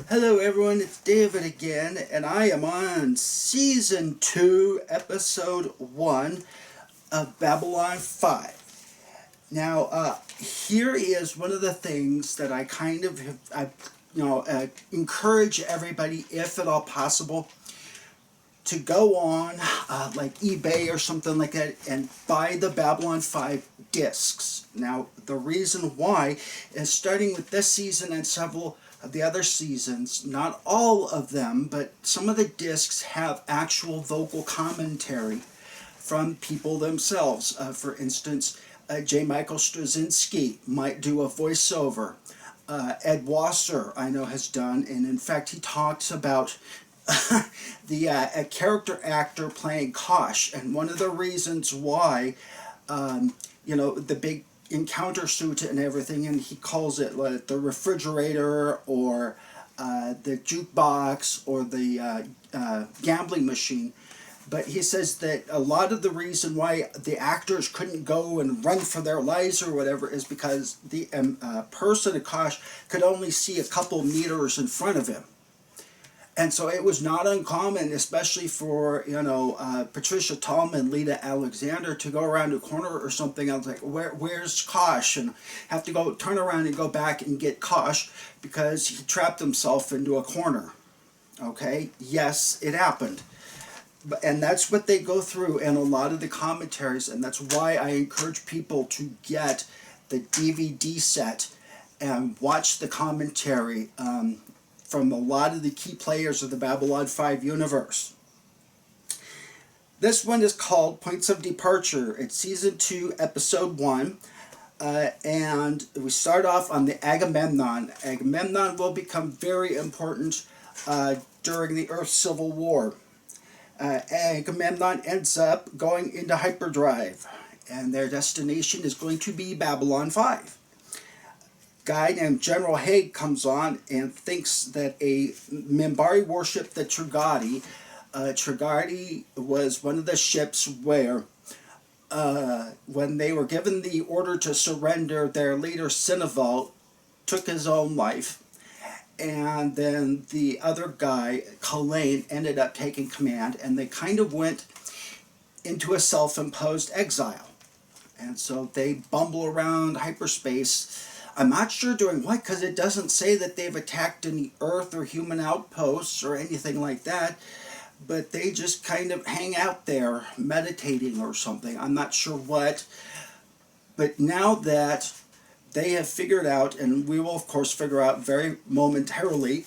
Hello everyone, it's David again, and I am on Season 2, Episode 1 of Babylon 5. Now, here is one of the things that I kind of encourage everybody, if at all possible, to go on like eBay or something like that and buy the Babylon 5 discs. Now, the reason why is starting with this season and several of the other seasons, not all of them, but some of the discs have actual vocal commentary from people themselves. For instance, J. Michael Straczynski might do a voiceover. Ed Wasser, I know, has done, and in fact he talks about a character actor playing Kosh, and one of the reasons why, the big encounter suit and everything, and he calls it like the refrigerator or the jukebox or the gambling machine. But he says that a lot of the reason why the actors couldn't go and run for their lives or whatever is because the person at Kosh could only see a couple meters in front of him. And so it was not uncommon, especially for, Patricia Tallman, Lita Alexander, to go around a corner or something. I was like, where's Kosh? And have to go turn around and go back and get Kosh because he trapped himself into a corner. Okay? Yes, it happened. And that's what they go through in a lot of the commentaries, and that's why I encourage people to get the DVD set and watch the commentary from a lot of the key players of the Babylon 5 universe. This one is called Points of Departure. It's Season 2, Episode 1. And we start off on the Agamemnon. Agamemnon will become very important during the Earth Civil War. Agamemnon ends up going into hyperdrive, and their destination is going to be Babylon 5. Guy named General Haig comes on and thinks that a Minbari warship, the Trigati, Trigati was one of the ships where, when they were given the order to surrender, their leader Sinoval took his own life, and then the other guy, Kalain, ended up taking command, and they kind of went into a self-imposed exile. And so they bumble around hyperspace. I'm not sure doing what, because it doesn't say that they've attacked any Earth or human outposts or anything like that, but they just kind of hang out there meditating or something. I'm not sure what. But now that they have figured out, and we will of course figure out very momentarily,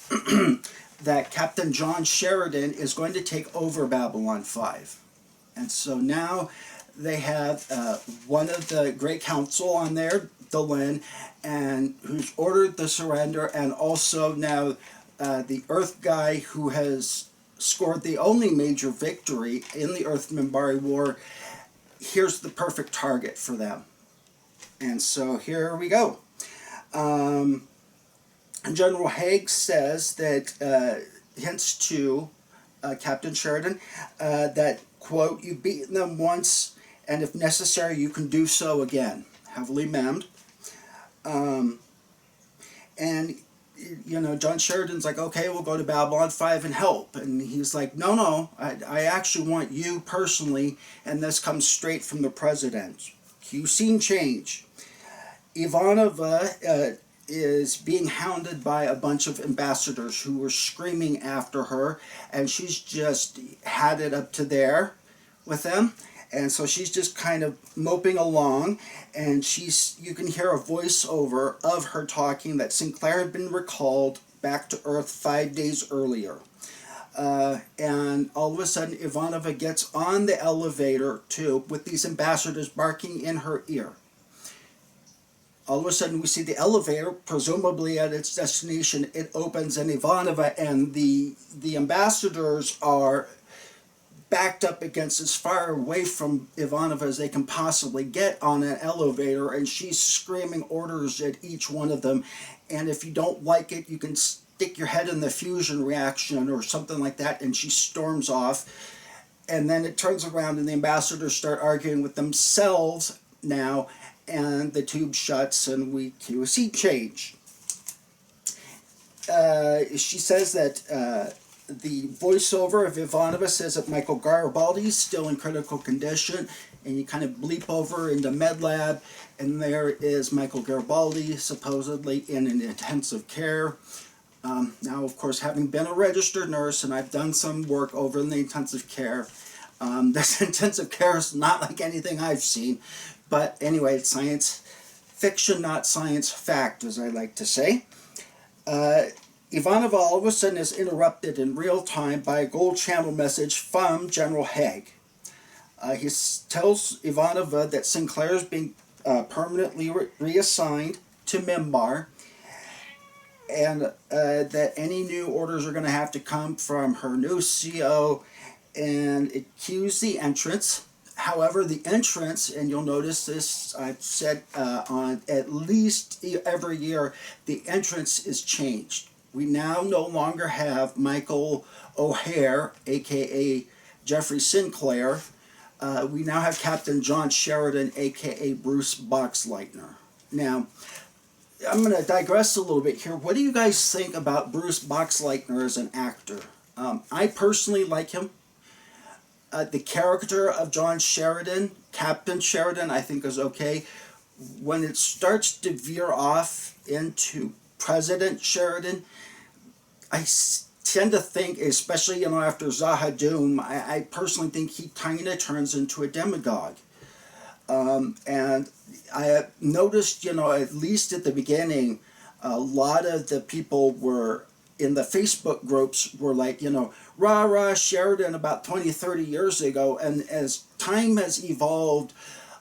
that Captain John Sheridan is going to take over Babylon 5. And so now they have one of the Great Council on there, Delenn, and who's ordered the surrender, and also now the Earth guy who has scored the only major victory in the Earth Minbari War. Here's the perfect target for them. And so here we go. General Haig says that, hints to Captain Sheridan, that, quote, "You've beaten them once, and if necessary, you can do so again." Heavily memmed. And, John Sheridan's like, okay, we'll go to Babylon 5 and help. And he's like, no, I actually want you personally, and this comes straight from the president. You've seen change. Ivanova is being hounded by a bunch of ambassadors who were screaming after her, and she's just had it up to there with them. And so she's just kind of moping along, and you can hear a voiceover of her talking that Sinclair had been recalled back to Earth 5 days earlier. And all of a sudden, Ivanova gets on the elevator, too, with these ambassadors barking in her ear. All of a sudden, we see the elevator, presumably at its destination. It opens, and Ivanova and the ambassadors are backed up against as far away from Ivanova as they can possibly get on an elevator, and she's screaming orders at each one of them. And if you don't like it, you can stick your head in the fusion reaction or something like that, and she storms off. And then it turns around, and the ambassadors start arguing with themselves now, and the tube shuts, and we cue a sea change. she says that the voiceover of Ivanova says that Michael Garibaldi is still in critical condition, and you kind of bleep over into MedLab, and there is Michael Garibaldi supposedly in an intensive care. Now, of course, having been a registered nurse, and I've done some work over in the intensive care, this intensive care is not like anything I've seen. But anyway, it's science fiction, not science fact, as I like to say. Ivanova all of a sudden is interrupted in real time by a Gold Channel message from General Haig. He tells Ivanova that Sinclair is being permanently reassigned to Mimbar, and that any new orders are going to have to come from her new CO, and it cues the entrance. However, the entrance, and you'll notice this, I've said on at least every year, the entrance is changed. We now no longer have Michael O'Hare, aka Jeffrey Sinclair. We now have Captain John Sheridan, aka Bruce Boxleitner. Now, I'm going to digress a little bit here. What do you guys think about Bruce Boxleitner as an actor? I personally like him. The character of John Sheridan, Captain Sheridan, I think is okay. When it starts to veer off into President Sheridan, I tend to think, especially after Zahadoom, I personally think he kind of turns into a demagogue. And I noticed, at least at the beginning, a lot of the people were in the Facebook groups were like, rah, rah, Sheridan about 20, 30 years ago. And as time has evolved,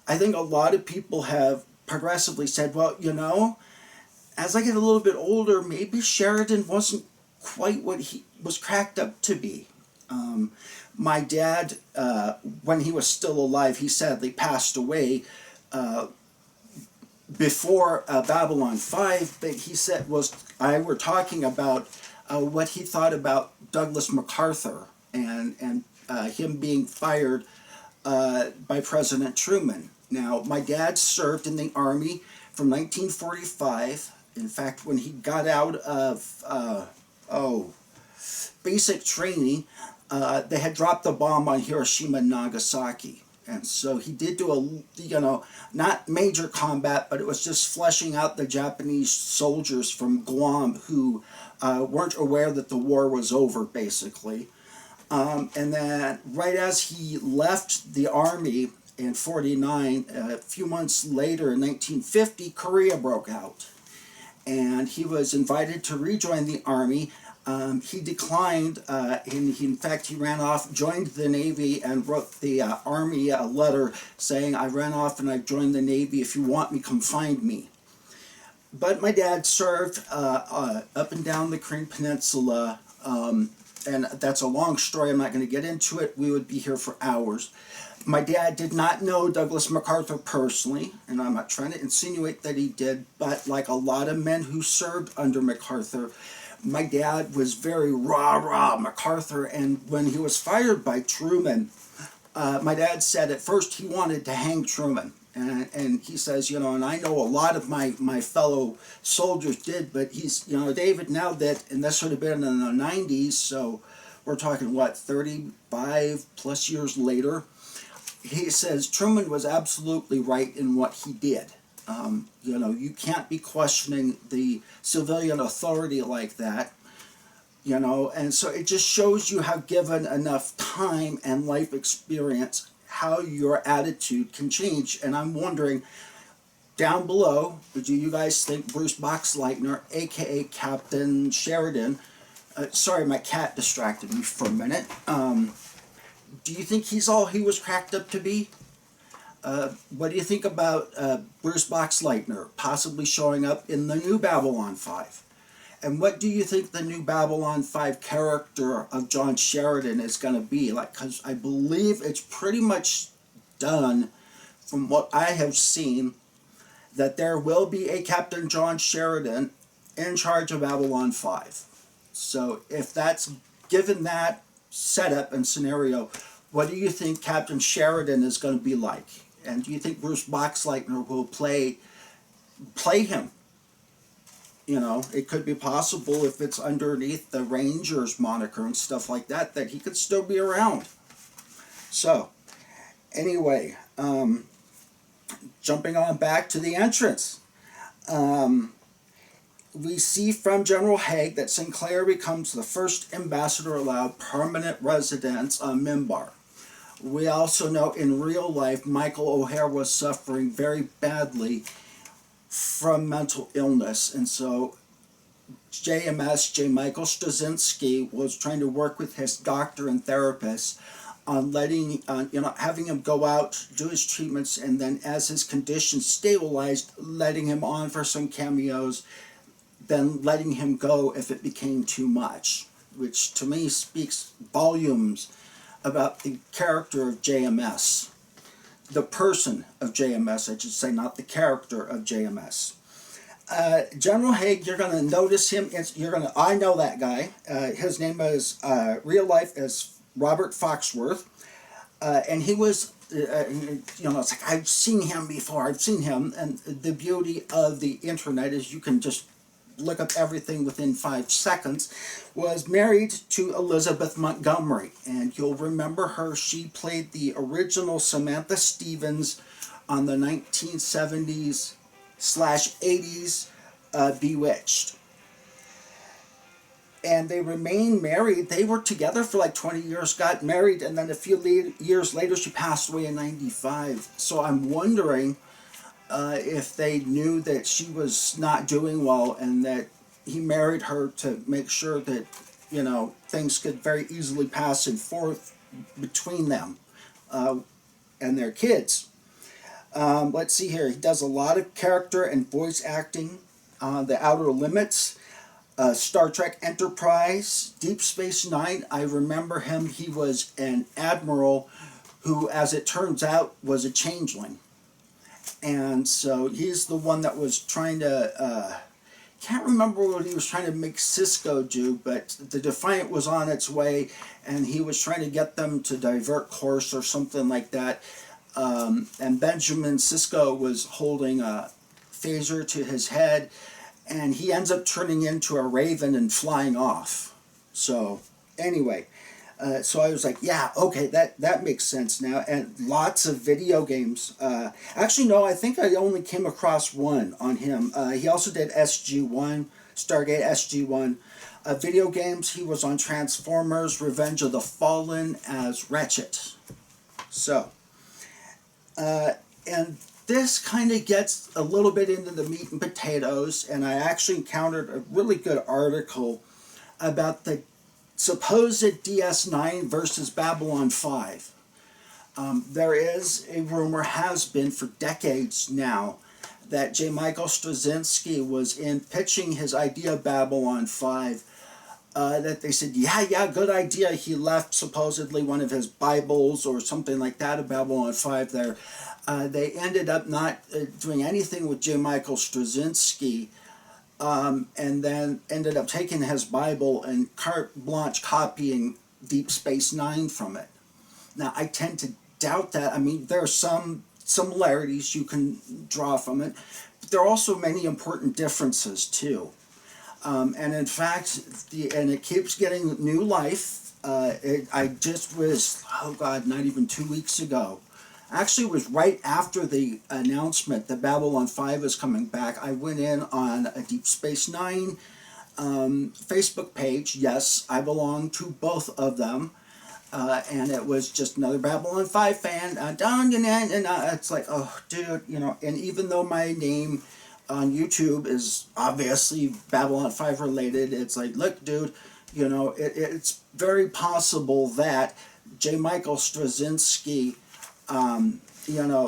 I think a lot of people have progressively said, well, as I get a little bit older, maybe Sheridan wasn't quite what he was cracked up to be. My dad, when he was still alive, he sadly passed away before Babylon5, but he said we're talking about what he thought about Douglas MacArthur and him being fired by President Truman. Now, my dad served in the Army from 1945. In fact, when he got out of basic training, they had dropped a bomb on Hiroshima and Nagasaki. And so he did do not major combat, but it was just fleshing out the Japanese soldiers from Guam who weren't aware that the war was over, basically. And then right as he left the Army in 49, a few months later in 1950, Korea broke out. And he was invited to rejoin the Army. He declined, and in fact he ran off, joined the Navy, and wrote the Army a letter saying, I ran off and I joined the Navy, if you want me, come find me. But my dad served up and down the Korean Peninsula, and that's a long story, I'm not going to get into it, we would be here for hours. My dad did not know Douglas MacArthur personally, and I'm not trying to insinuate that he did, but like a lot of men who served under MacArthur, my dad was very rah-rah MacArthur, and when he was fired by Truman, my dad said at first he wanted to hang Truman. And he says, and I know a lot of my fellow soldiers did, but he's, David, now that, and this would have been in the 90s, so we're talking, 35 plus years later, he says Truman was absolutely right in what he did. You can't be questioning the civilian authority like that, and so it just shows you how, given enough time and life experience, how your attitude can change. And I'm wondering, down below, do you guys think Bruce Boxleitner, aka Captain Sheridan, sorry, my cat distracted me for a minute, do you think he's all he was cracked up to be? What do you think about Bruce Boxleitner possibly showing up in the new Babylon5? And what do you think the new Babylon5 character of John Sheridan is going to be? Because I believe it's pretty much done, from what I have seen, that there will be a Captain John Sheridan in charge of Babylon5. So if that's given that setup and scenario, what do you think Captain Sheridan is going to be like? And do you think Bruce Boxleitner will play him? You know, it could be possible if it's underneath the Rangers moniker and stuff like that, that he could still be around. So, anyway, jumping on back to the entrance. We see from General Haig that Sinclair becomes the first ambassador allowed permanent residence on Minbar. We also know in real life Michael O'Hare was suffering very badly from mental illness, and so JMS, J. Michael Straczynski, was trying to work with his doctor and therapist on having him go out, do his treatments, and then as his condition stabilized, letting him on for some cameos, then letting him go if it became too much, which to me speaks volumes about the character of JMS. The person of JMS, I should say, not the character of JMS. General Haig, you're going to notice him. I know that guy. His name is real life is Robert Foxworth, and he was. It's like I've seen him before. I've seen him, and the beauty of the internet is you can just look up everything within 5 seconds. Was married to Elizabeth Montgomery, and you'll remember her. She played the original Samantha Stevens on the 1970s/80s Bewitched. And they remained married. They were together for like 20 years, got married, and then a few years later she passed away in 95. So I'm wondering if they knew that she was not doing well and that he married her to make sure that, things could very easily pass and forth between them and their kids. Let's see here. He does a lot of character and voice acting. The Outer Limits, Star Trek Enterprise, Deep Space Nine. I remember him. He was an admiral who, as it turns out, was a changeling. And so he's the one that was trying to, can't remember what he was trying to make Cisco do, but the Defiant was on its way, and he was trying to get them to divert course or something like that. And Benjamin Sisko was holding a phaser to his head, and he ends up turning into a raven and flying off. So, anyway, so I was like, yeah, okay, that makes sense now. And lots of video games. Actually, no, I think I only came across one on him. He also did SG-1, Stargate SG-1. Video games, he was on Transformers, Revenge of the Fallen as Ratchet. So, and this kind of gets a little bit into the meat and potatoes, and I actually encountered a really good article about the supposed DS9 versus Babylon5. There is a rumor, has been for decades now, that J. Michael Straczynski was in pitching his idea of Babylon5, that they said, yeah, good idea. He left supposedly one of his Bibles or something like that of Babylon5 there. They ended up not doing anything with J. Michael Straczynski, and then ended up taking his Bible and carte blanche copying Deep Space Nine from it. Now, I tend to doubt that. I mean, there are some similarities you can draw from it, but there are also many important differences too. And in fact, and it keeps getting new life. I just was, not even 2 weeks ago. Actually, it was right after the announcement that Babylon5 is coming back. I went in on a Deep Space Nine Facebook page. Yes, I belong to both of them. And it was just another Babylon5 fan. And it's like, oh, dude, and even though my name on YouTube is obviously Babylon5 related, it's like, look, dude, it's very possible that J. Michael Straczynski,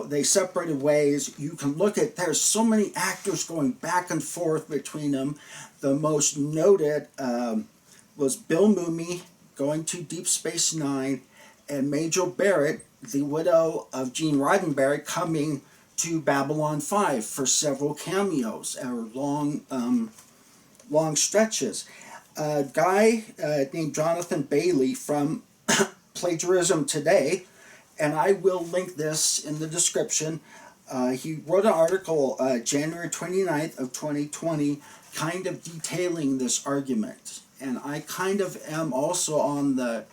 they separated ways. You can look at, there's so many actors going back and forth between them. The most noted was Bill Mumy going to Deep Space Nine, and Major Barrett, the widow of Gene Roddenberry, coming to Babylon5 for several cameos or long stretches. A guy named Jonathan Bailey from Plagiarism Today, and I will link this in the description. He wrote an article January 29th of 2020 kind of detailing this argument. And I kind of am also on the,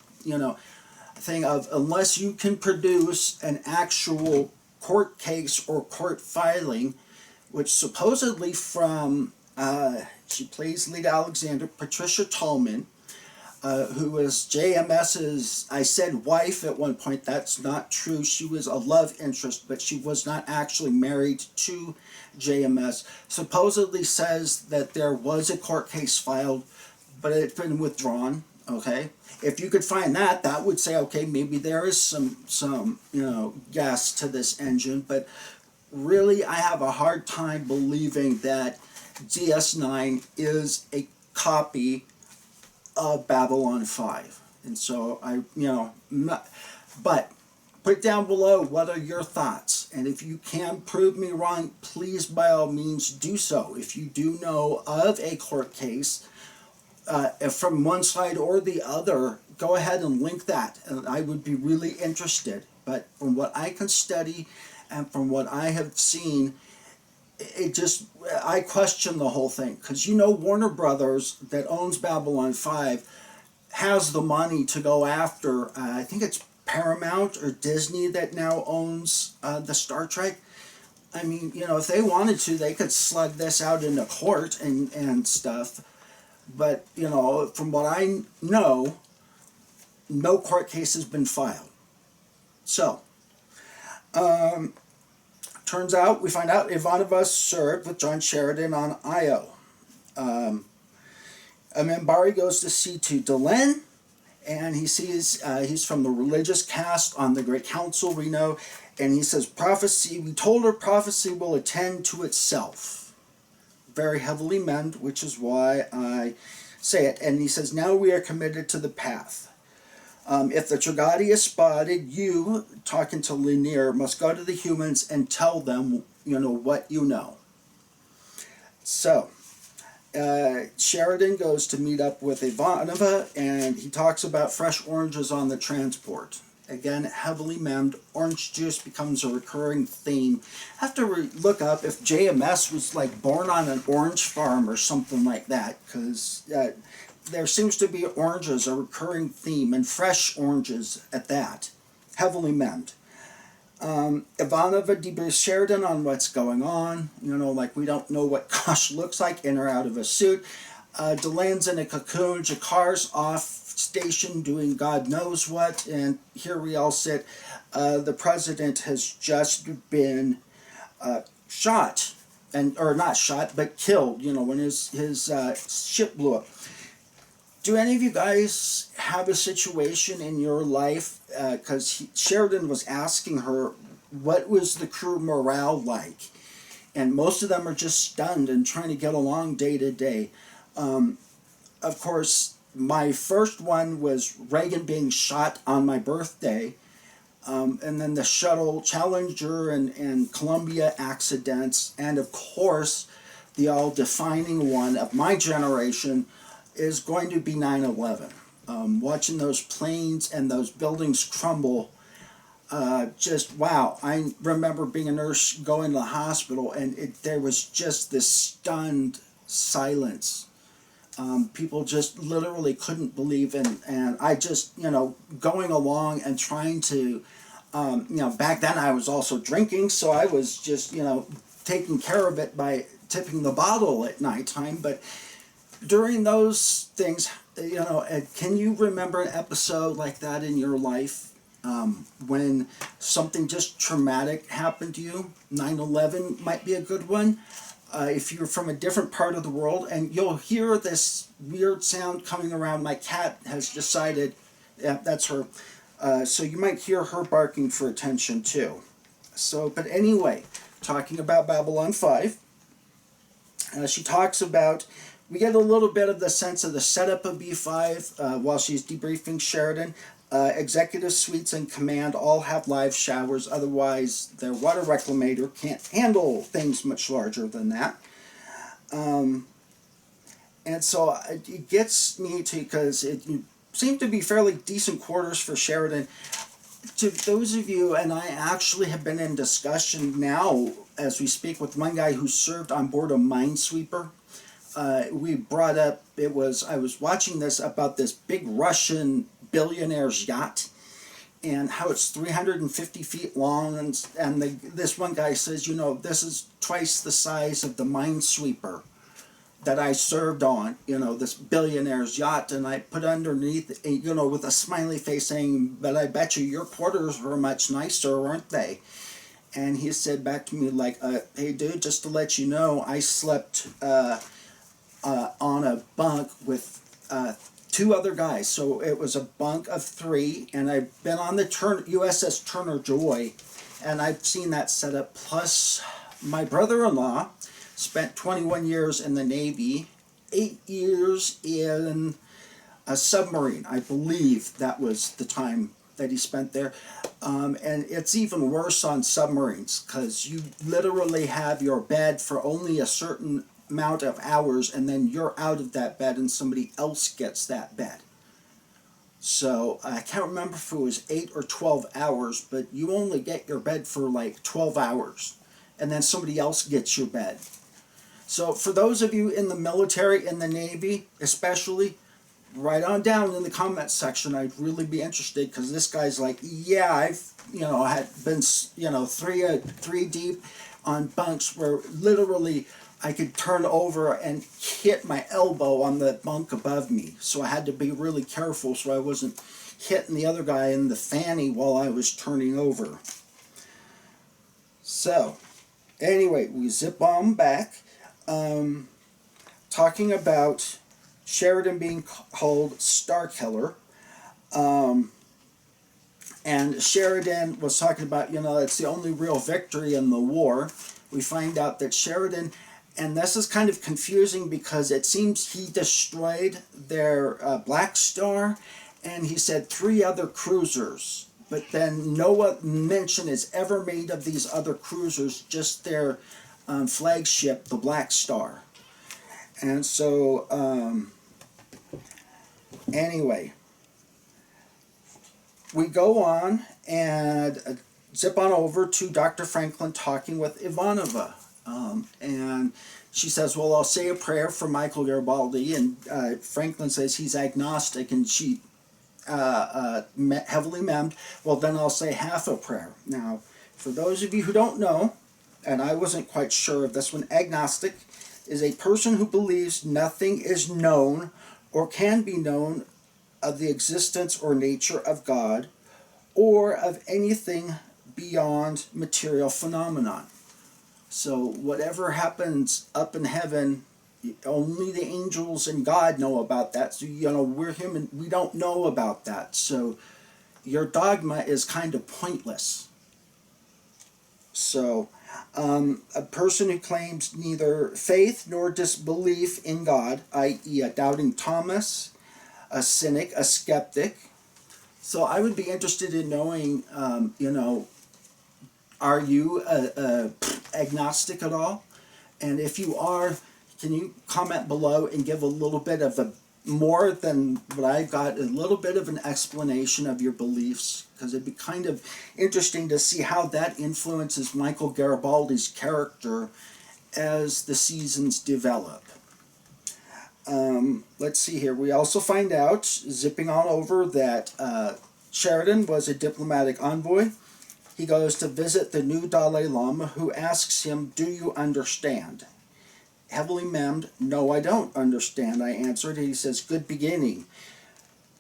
thing of, unless you can produce an actual court case or court filing, which supposedly from, she plays Lita Alexander, Patricia Tallman, who was JMS's, I said wife at one point. That's not true. She was a love interest, but she was not actually married to JMS. Supposedly says that there was a court case filed, but it had been withdrawn. Okay, if you could find that, that would say, okay, maybe there is some gas to this engine. But really, I have a hard time believing that DS9 is a copy of Babylon 5. And so but put down below what are your thoughts. And if you can prove me wrong, please by all means do so. If you do know of a court case, from one side or the other, go ahead and link that. And I would be really interested. But from what I can study and from what I have seen, I question the whole thing. Because Warner Brothers, that owns Babylon 5, has the money to go after, I think it's Paramount or Disney that now owns the Star Trek. I mean, if they wanted to, they could slug this out into court and stuff. But, from what I know, no court case has been filed. So, turns out, we find out Ivanova served with John Sheridan on Io. Minbari goes to see to Delenn, and he sees he's from the religious caste on the Great Council, we know, and he says, we told her prophecy will attend to itself. Very heavily meant, which is why I say it. And he says, now we are committed to the path. If the Trogati is spotted, you, talking to Lanier, must go to the humans and tell them, what you know. So, Sheridan goes to meet up with Ivanova, and he talks about fresh oranges on the transport. Again, heavily memmed. Orange juice becomes a recurring theme. I have to look up if JMS was born on an orange farm or something like that, because there seems to be oranges, a recurring theme, and fresh oranges at that. Heavily memmed. Ivanova debriefs Sheridan on what's going on. We don't know what Kosh looks like in or out of a suit. Delann's in a cocoon. Jakar's off station doing God knows what, and here we all sit. The president has just been shot, or not shot, but killed, when his ship blew up. Do any of you guys have a situation in your life, because Sheridan was asking her, what was the crew morale like? And most of them are just stunned and trying to get along day to day. Of course, my first one was Reagan being shot on my birthday, and then the shuttle Challenger and Columbia accidents, and of course, the all-defining one of my generation is going to be 9/11. Watching those planes and those buildings crumble, just wow. I remember being a nurse going to the hospital, and there was just this stunned silence. People just literally couldn't believe, and I just, going along and trying to, back then I was also drinking, so I was just, taking care of it by tipping the bottle at nighttime. But during those things, can you remember an episode like that in your life, when something just traumatic happened to you? 9/11 might be a good one. If you're from a different part of the world, and you'll hear this weird sound coming around. My cat has decided, yeah, that's her. So you might hear her barking for attention too. So, but anyway, talking about Babylon 5, she talks about, we get a little bit of the sense of the setup of B5 while she's debriefing Sheridan. Executive suites and command all have live showers, otherwise their water reclamator can't handle things much larger than that. And so it gets me to, because it seemed to be fairly decent quarters for Sheridan. To those of you, and I actually have been in discussion now as we speak with one guy who served on board a minesweeper. we brought up, I was watching this about this big Russian billionaire's yacht, and how it's 350 feet long, and this one guy says, you know, this is twice the size of the minesweeper that I served on, you know, this billionaire's yacht. And I put underneath, you know, with a smiley face saying, but I bet you your quarters were much nicer, weren't they? And he said back to me like, hey dude, just to let you know, I slept on a bunk with two other guys. So it was a bunk of three, and I've been on the USS Turner Joy, and I've seen that setup. Plus, my brother-in-law spent 21 years in the Navy, 8 years in a submarine. I believe that was the time that he spent there. And it's even worse on submarines, because you literally have your bed for only a certain amount of hours, and then you're out of that bed and somebody else gets that bed. So I can't remember if it was 8 or 12 hours, but you only get your bed for like 12 hours, and then somebody else gets your bed. So for those of you in the military, in the Navy especially, write on down in the comment section. I'd really be interested, because this guy's like, yeah, I've, you know, had been, you know, three deep on bunks where literally I could turn over and hit my elbow on the bunk above me. So I had to be really careful so I wasn't hitting the other guy in the fanny while I was turning over. So, anyway, we zip on back. Talking about Sheridan being called Star Killer. And Sheridan was talking about, you know, it's the only real victory in the war. We find out that Sheridan, and this is kind of confusing because it seems he destroyed their Black Star, and he said 3 other cruisers, but then no mention is ever made of these other cruisers, just their flagship, the Black Star. And so, anyway, we go on and zip on over to Dr. Franklin talking with Ivanova. And she says, well, I'll say a prayer for Michael Garibaldi. And Franklin says he's agnostic, and she heavily memmed, well, then I'll say half a prayer. Now, for those of you who don't know, and I wasn't quite sure of this one, agnostic is a person who believes nothing is known or can be known of the existence or nature of God or of anything beyond material phenomenon. So whatever happens up in heaven, only the angels and God know about that. So, you know, we're human, we don't know about that. So your dogma is kind of pointless. So a person who claims neither faith nor disbelief in God, i.e. a doubting Thomas, a cynic, a skeptic. So I would be interested in knowing, you know, are you agnostic at all? And if you are, can you comment below and give a little bit of a, more than what I've got, a little bit of an explanation of your beliefs? Because it'd be kind of interesting to see how that influences Michael Garibaldi's character as the seasons develop. Let's see here. We also find out, zipping on over, that Sheridan was a diplomatic envoy. He goes to visit the new Dalai Lama, who asks him, do you understand? Heavily memmed, no, I don't understand, I answered. He says, good beginning.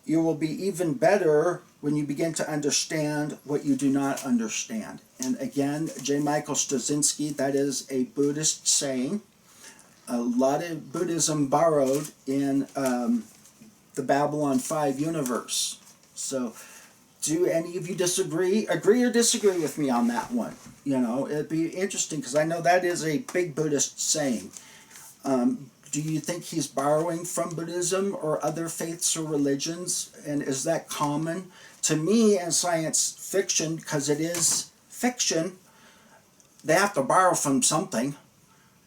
You will be even better when you begin to understand what you do not understand. And again, J. Michael Straczynski, that is a Buddhist saying. A lot of Buddhism borrowed in the Babylon5 universe. So, do any of you agree or disagree with me on that one? You know, it'd be interesting, because I know that is a big Buddhist saying. Do you think he's borrowing from Buddhism or other faiths or religions? And is that common? To me, in science fiction, because it is fiction, they have to borrow from something.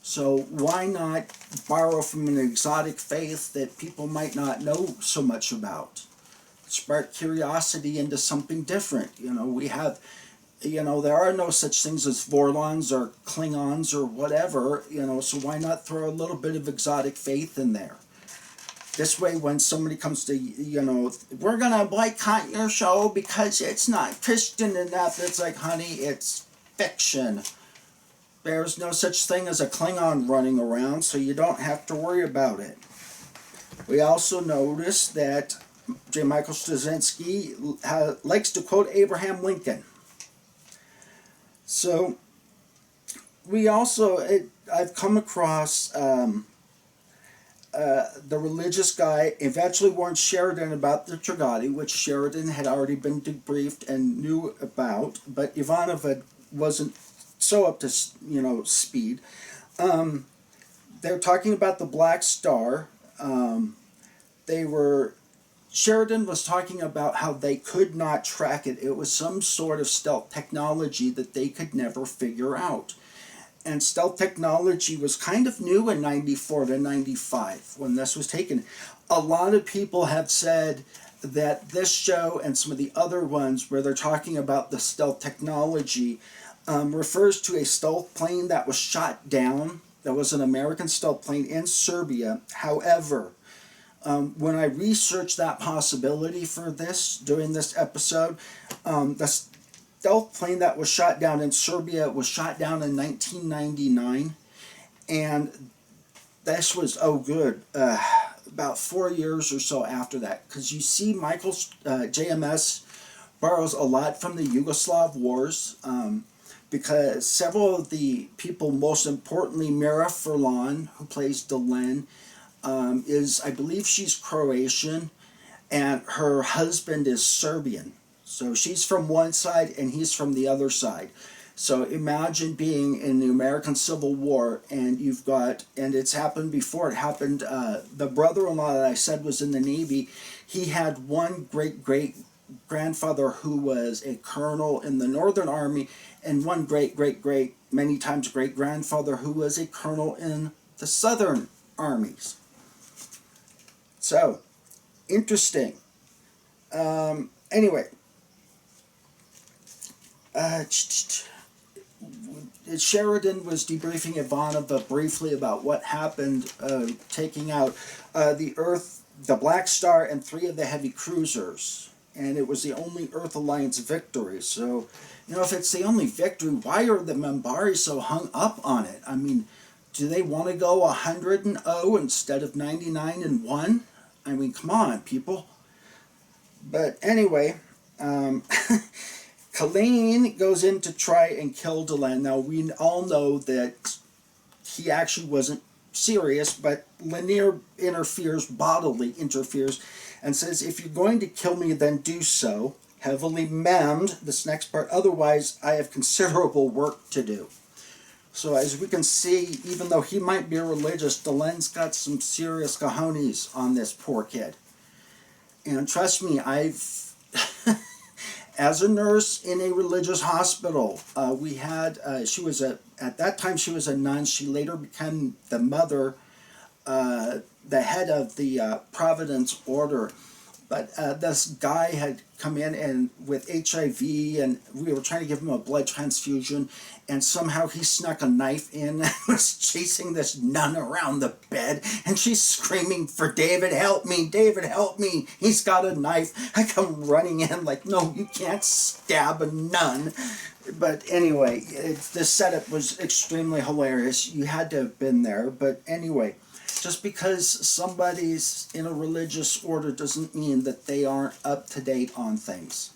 So why not borrow from an exotic faith that people might not know so much about? Spark curiosity into something different. You know, we have there are no such things as Vorlons or Klingons or whatever, so why not throw a little bit of exotic faith in there? This way, when somebody comes to, we're going to boycott your show because it's not Christian enough, it's like, honey, it's fiction. There's no such thing as a Klingon running around, so you don't have to worry about it. We also notice that J. Michael Straczynski likes to quote Abraham Lincoln. So, we also, I've come across the religious guy eventually warned Sheridan about the Tragati, which Sheridan had already been debriefed and knew about, but Ivanova wasn't so up to speed. They're talking about the Black Star. Sheridan was talking about how they could not track it. It was some sort of stealth technology that they could never figure out. And stealth technology was kind of new in 94 to 95 when this was taken. A lot of people have said that this show and some of the other ones where they're talking about the stealth technology refers to a stealth plane that was shot down. That was an American stealth plane in Serbia. However, when I researched that possibility for this, during this episode, the stealth plane that was shot down in Serbia was shot down in 1999, and this was, about 4 years or so after that, because you see Michael's JMS borrows a lot from the Yugoslav wars, because several of the people, most importantly Mira Furlan, who plays Delenn, I believe she's Croatian, and her husband is Serbian. So she's from one side and he's from the other side. So imagine being in the American Civil War and and it's happened before. It happened, the brother-in-law that I said was in the Navy, he had one great-great-grandfather who was a colonel in the Northern Army, and one great-great-great, many times great-grandfather who was a colonel in the Southern Armies. So, interesting. Anyway. Sheridan was debriefing Ivanova briefly about what happened taking out the Earth, the Black Star, and 3 of the heavy cruisers. And it was the only Earth Alliance victory. So, if it's the only victory, why are the Minbari so hung up on it? I mean, do they want to go 100-0 instead of 99-1? I mean, come on, people. But anyway, Colleen goes in to try and kill Delenn. Now, we all know that he actually wasn't serious, but Lanier bodily interferes, and says, if you're going to kill me, then do so. Heavily memmed, this next part, otherwise I have considerable work to do. So as we can see, even though he might be religious, Delenn's got some serious cojones on this poor kid. And trust me, as a nurse in a religious hospital, at that time she was a nun. She later became the mother, the head of the Providence Order. But this guy had come in and with HIV, and we were trying to give him a blood transfusion, and somehow he snuck a knife in and was chasing this nun around the bed, and she's screaming for David, help me, David, help me, he's got a knife. I come running in like, no, you can't stab a nun. But anyway, the setup was extremely hilarious. You had to have been there. But anyway, just because somebody's in a religious order doesn't mean that they aren't up to date on things.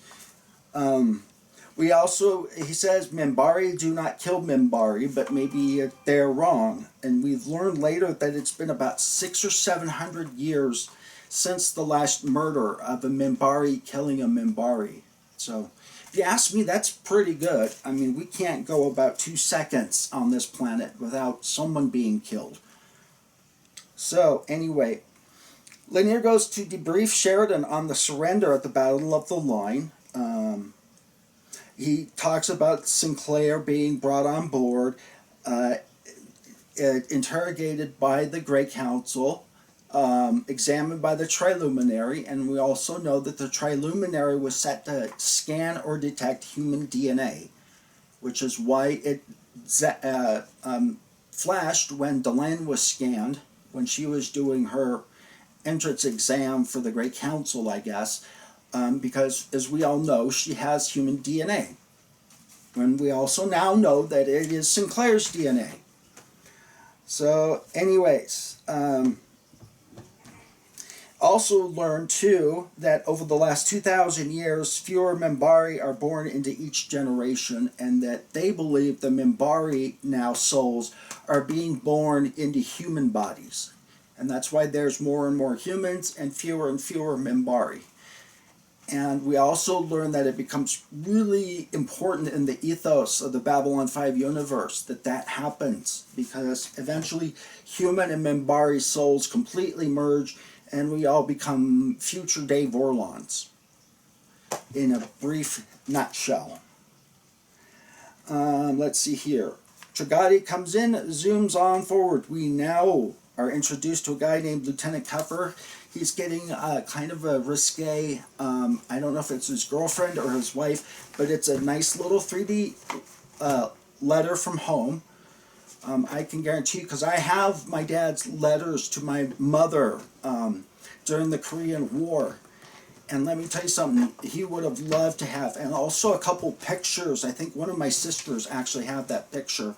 He says, Minbari do not kill Minbari, but maybe they're wrong. And we've learned later that it's been about 600 or 700 years since the last murder of a Minbari killing a Minbari. So, if you ask me, that's pretty good. I mean, we can't go about 2 seconds on this planet without someone being killed. So, anyway, Lanier goes to debrief Sheridan on the surrender at the Battle of the Line. He talks about Sinclair being brought on board, interrogated by the Grey Council, examined by the Triluminary, and we also know that the Triluminary was set to scan or detect human DNA. which is why it flashed when Delenn was scanned, when she was doing her entrance exam for the Great Council, I guess, because, as we all know, she has human DNA. And we also now know that it is Sinclair's DNA. So, anyways, also learned, too, that over the last 2,000 years, fewer Minbari are born into each generation, and that they believe the Minbari now souls are being born into human bodies. And that's why there's more and more humans and fewer Minbari. And we also learn that it becomes really important in the ethos of the Babylon 5 universe that happens, because eventually human and Minbari souls completely merge, and we all become future day Vorlons, in a brief nutshell. Let's see here. Tragati comes in, zooms on forward. We now are introduced to a guy named Lieutenant Keffer. He's getting kind of a risque, I don't know if it's his girlfriend or his wife, but it's a nice little 3D letter from home. I can guarantee you, because I have my dad's letters to my mother during the Korean War. And let me tell you something, he would have loved to have, and also a couple pictures. I think one of my sisters actually have that picture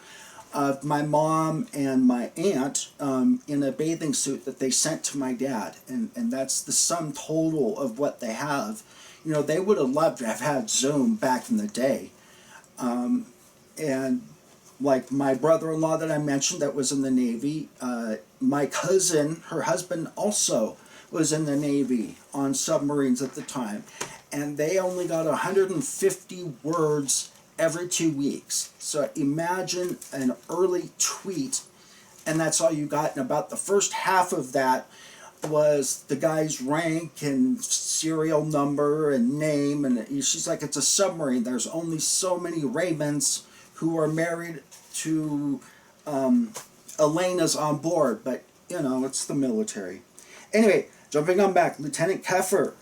of my mom and my aunt in a bathing suit that they sent to my dad. And that's the sum total of what they have. You know, they would have loved to have had Zoom back in the day. And like my brother-in-law that I mentioned that was in the Navy, my cousin, her husband also was in the Navy on submarines at the time. And they only got 150 words every 2 weeks. So imagine an early tweet, and that's all you got. And about the first half of that was the guy's rank and serial number and name. And she's like, it's a submarine. There's only so many Ravens who are married to Elena's on board. But, you know, it's the military. Anyway, jumping on back, Lieutenant Keffer,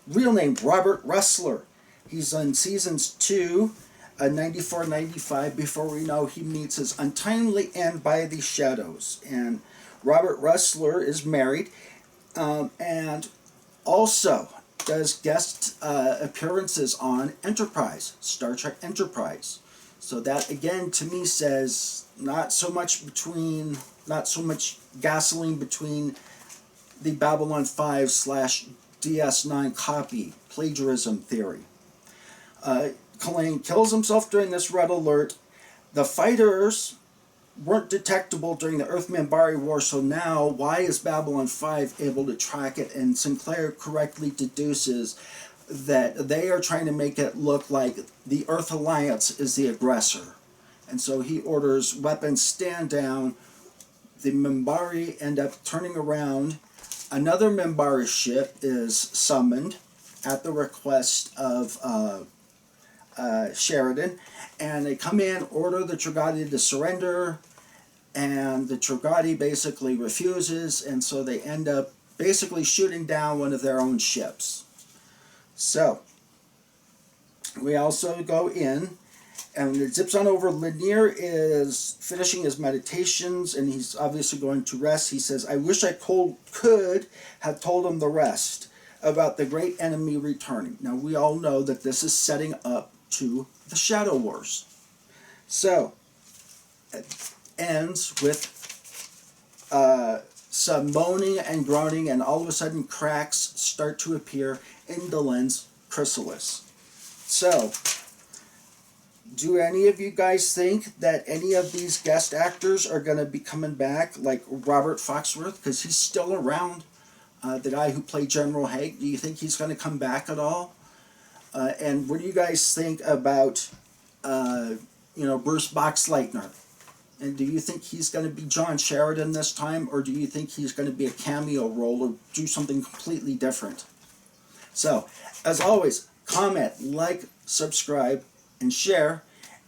real name Robert Rustler. He's on Seasons 2, 94-95, before we know he meets his untimely end by the shadows. And Robert Rustler is married, and also does guest appearances on Enterprise, Star Trek Enterprise. So that, again, to me says not so much gasoline between the Babylon 5 / DS9 copy, plagiarism theory. Kalain kills himself during this red alert. The fighters weren't detectable during the Earth-Minbari War, so now why is Babylon 5 able to track it? And Sinclair correctly deduces that they are trying to make it look like the Earth Alliance is the aggressor. And so he orders weapons stand down. The Minbari end up turning around. Another Minbari ship is summoned at the request of Sheridan, and they come in, order the Tragati to surrender, and the Tragati basically refuses, and so they end up basically shooting down one of their own ships. So, we also go in, and it zips on over. Lanier is finishing his meditations, and he's obviously going to rest. He says, I wish I could have told him the rest about the great enemy returning. Now, we all know that this is setting up to the Shadow Wars. So, it ends with some moaning and groaning, and all of a sudden cracks start to appear in Delenn's chrysalis. So, do any of you guys think that any of these guest actors are going to be coming back, like Robert Foxworth, because he's still around, the guy who played General Haig? Do you think he's going to come back at all? And what do you guys think about, Bruce Boxleitner? And do you think he's going to be John Sheridan this time, or do you think he's going to be a cameo role or do something completely different? So, as always, comment, like, subscribe, and share.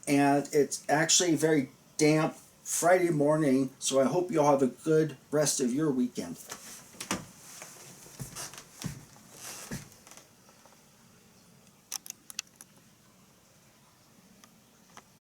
And it's actually a very damp Friday morning, so I hope you all have a good rest of your weekend.